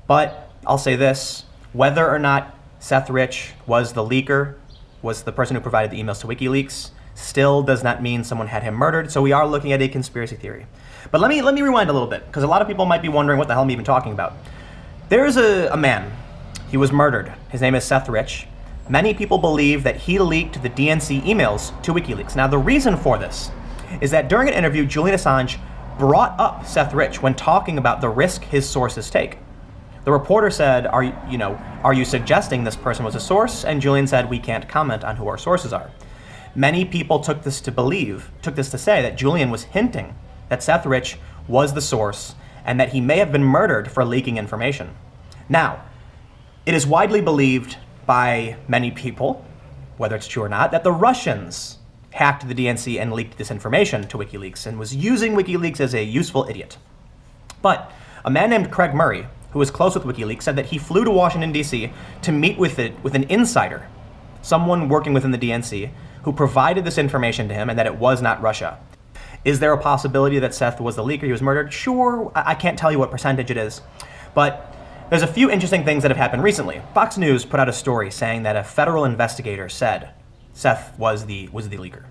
But I'll say this, whether or not Seth Rich was the leaker, was the person who provided the emails to WikiLeaks, still does not mean someone had him murdered. So we are looking at a conspiracy theory. But let me rewind a little bit, because a lot of people might be wondering what the hell I'm even talking about. There's a man. He was murdered. His name is Seth Rich. Many people believe that he leaked the DNC emails to WikiLeaks. Now, the reason for this is that during an interview, Julian Assange brought up Seth Rich when talking about the risk his sources take. The reporter said, are you suggesting this person was a source? And Julian said, we can't comment on who our sources are. Many people took this to say that Julian was hinting that Seth Rich was the source and that he may have been murdered for leaking information. Now, it is widely believed by many people, whether it's true or not, that the Russians hacked the DNC and leaked this information to WikiLeaks and was using WikiLeaks as a useful idiot. But a man named Craig Murray, who was close with WikiLeaks, said that he flew to Washington, D.C. to meet with an insider, someone working within the DNC, who provided this information to him and that it was not Russia. Is there a possibility that Seth was the leaker? He was murdered? Sure, I can't tell you what percentage it is. But there's a few interesting things that have happened recently. Fox News put out a story saying that a federal investigator said Seth was the leaker.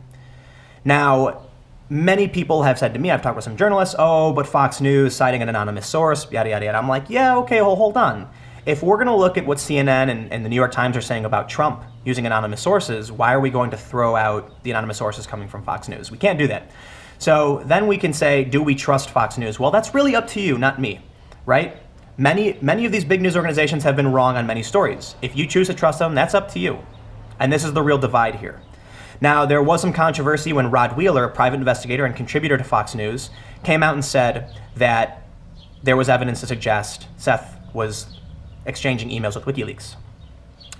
Now, many people have said to me, I've talked with some journalists, oh, but Fox News citing an anonymous source, yada, yada, yada. I'm like, yeah, okay, well, hold on. If we're going to look at what CNN and the New York Times are saying about Trump using anonymous sources, why are we going to throw out the anonymous sources coming from Fox News? We can't do that. So then we can say, do we trust Fox News? Well, that's really up to you, not me, right? Many of these big news organizations have been wrong on many stories. If you choose to trust them, that's up to you. And this is the real divide here. Now, there was some controversy when Rod Wheeler, a private investigator and contributor to Fox News, came out and said that there was evidence to suggest Seth was exchanging emails with WikiLeaks.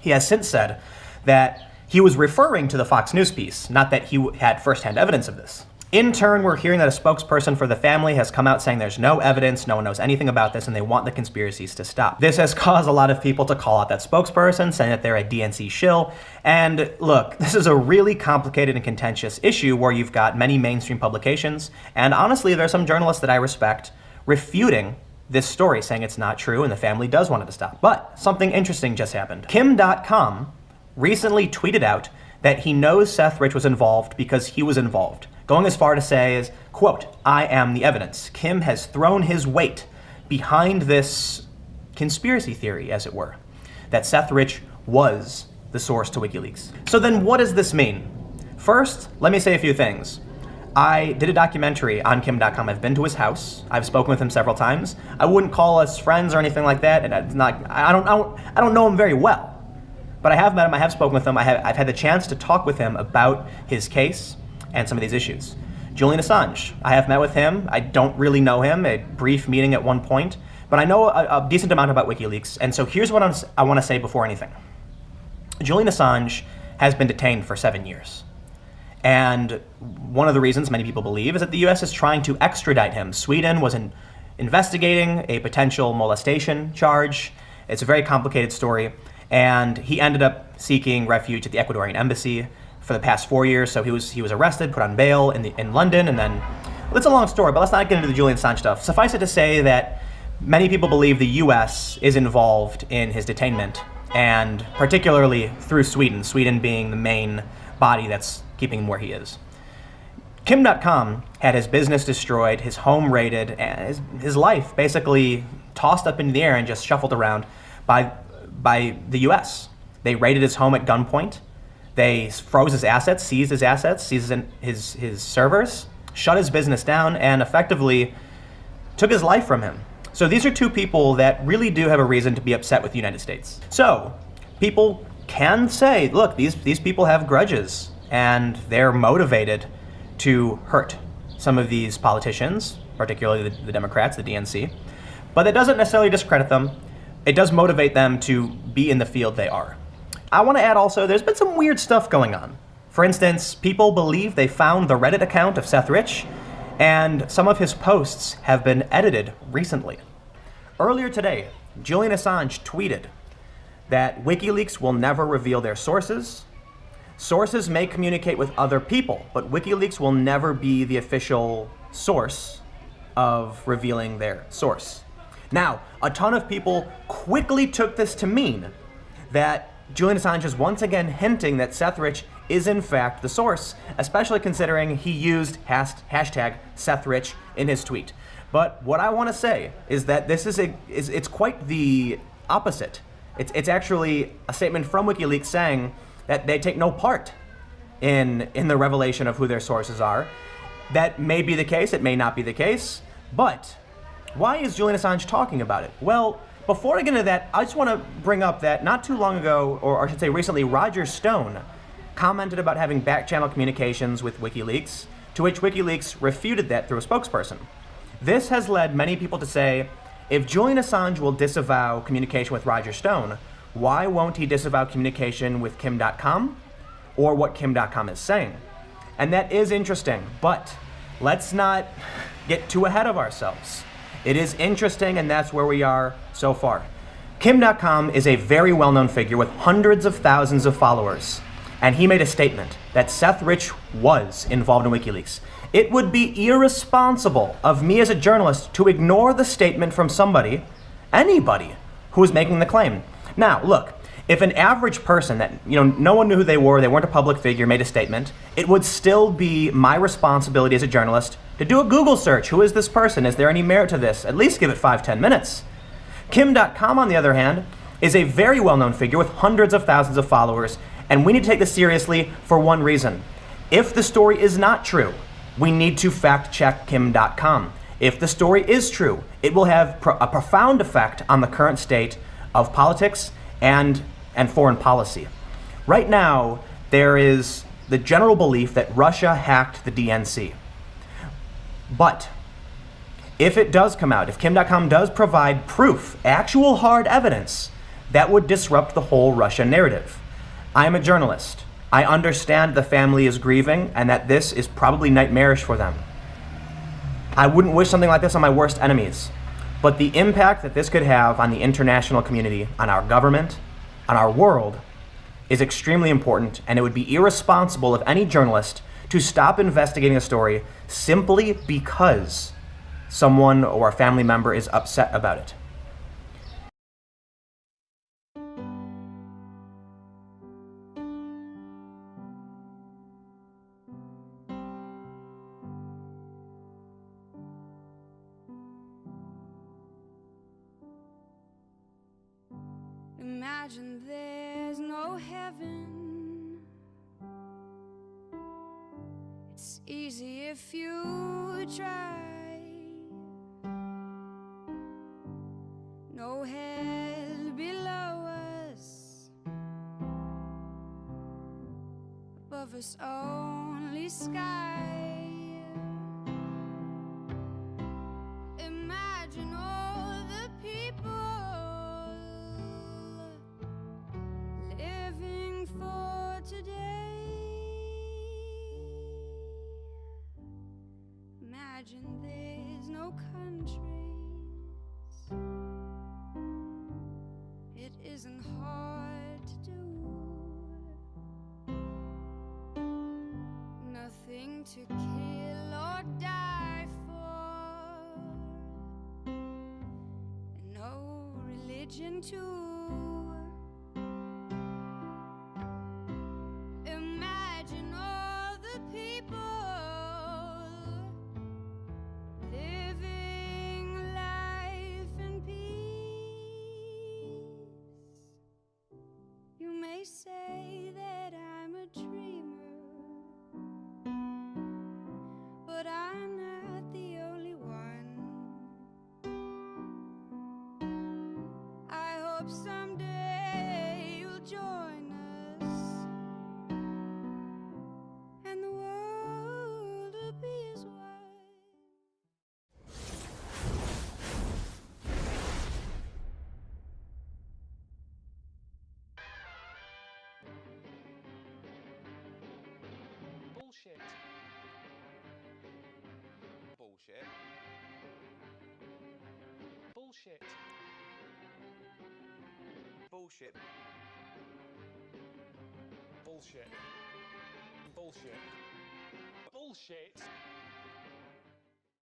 He has since said that he was referring to the Fox News piece, not that he had firsthand evidence of this. In turn, we're hearing that a spokesperson for the family has come out saying there's no evidence, no one knows anything about this, and they want the conspiracies to stop. This has caused a lot of people to call out that spokesperson, saying that they're a DNC shill. And look, this is a really complicated and contentious issue where you've got many mainstream publications, and honestly, there are some journalists that I respect refuting this story, saying it's not true and the family does want it to stop. But something interesting just happened. Kim DotCom recently tweeted out that he knows Seth Rich was involved because he was involved, going as far to say is, quote, I am the evidence. Kim has thrown his weight behind this conspiracy theory, as it were, that Seth Rich was the source to WikiLeaks. So then what does this mean? First, let me say a few things. I did a documentary on Kim DotCom. I've been to his house. I've spoken with him several times. I wouldn't call us friends or anything like that, and I don't know him very well. But I have met him, I have spoken with him, I've had the chance to talk with him about his case and some of these issues. Julian Assange, I have met with him. I don't really know him, a brief meeting at one point, but I know a decent amount about WikiLeaks, and so here's what I want to say before anything. Julian Assange has been detained for 7 years. And one of the reasons many people believe is that the U.S. is trying to extradite him. Sweden was investigating a potential molestation charge. It's a very complicated story. And he ended up seeking refuge at the Ecuadorian embassy for the past 4 years. So he was arrested, put on bail in London, and then, well, it's a long story, but let's not get into the Julian Assange stuff. Suffice it to say that many people believe the U.S. is involved in his detainment, and particularly through Sweden, Sweden being the main body that's keeping him where he is. Kim DotCom had his business destroyed, his home raided, and his life basically tossed up into the air and just shuffled around by the U.S. They raided his home at gunpoint. They froze his assets, seized his servers, shut his business down, and effectively took his life from him. So these are two people that really do have a reason to be upset with the United States. So people can say, look, these people have grudges, and they're motivated to hurt some of these politicians, particularly the Democrats, the DNC. But that doesn't necessarily discredit them. It does motivate them to be in the field they are. I want to add also, there's been some weird stuff going on. For instance, people believe they found the Reddit account of Seth Rich, and some of his posts have been edited recently. Earlier today, Julian Assange tweeted that WikiLeaks will never reveal their sources. Sources may communicate with other people, but WikiLeaks will never be the official source of revealing their source. Now, a ton of people quickly took this to mean that Julian Assange is once again hinting that Seth Rich is in fact the source, especially considering he used hashtag Seth Rich in his tweet. But what I want to say is that this it's quite the opposite. It's actually a statement from WikiLeaks saying that they take no part in the revelation of who their sources are. That may be the case, it may not be the case, but why is Julian Assange talking about it? Well, before I get into that, I just want to bring up that not too long ago, or I should say recently, Roger Stone commented about having back-channel communications with WikiLeaks, to which WikiLeaks refuted that through a spokesperson. This has led many people to say, if Julian Assange will disavow communication with Roger Stone, why won't he disavow communication with Kim DotCom or what Kim DotCom is saying? And that is interesting, but let's not get too ahead of ourselves. It is interesting, and that's where we are so far. Kim DotCom is a very well-known figure with hundreds of thousands of followers, and he made a statement that Seth Rich was involved in WikiLeaks. It would be irresponsible of me as a journalist to ignore the statement from somebody, anybody, who is making the claim. Now, look, if an average person that, no one knew who they weren't a public figure, made a statement, it would still be my responsibility as a journalist to do a Google search. Who is this person? Is there any merit to this? At least give it 5-10 minutes. Kim DotCom, on the other hand, is a very well-known figure with hundreds of thousands of followers, and we need to take this seriously for one reason. If the story is not true, we need to fact-check Kim DotCom. If the story is true, it will have a profound effect on the current state of politics and foreign policy. Right now, there is the general belief that Russia hacked the DNC. But if it does come out, if Kim DotCom does provide proof, actual hard evidence, that would disrupt the whole Russia narrative. I am a journalist. I understand the family is grieving and that this is probably nightmarish for them. I wouldn't wish something like this on my worst enemies. But the impact that this could have on the international community, on our government, on our world, is extremely important, and it would be irresponsible of any journalist to stop investigating a story simply because someone or a family member is upset about it. Imagine there's no heaven. It's easy if you try. No hell below us, above us only sky. Imagine all the people living for today. Imagine there's no countries. It isn't hard to do. Nothing to kill or die for, and no religion too. Imagine all the people living life in peace. You may say that I'm a dreamer, but I'm not the only one. I hope someday you'll join us, and the world will be as one. Bullshit. Bullshit. Bullshit. Bullshit. Bullshit. Bullshit. Bullshit.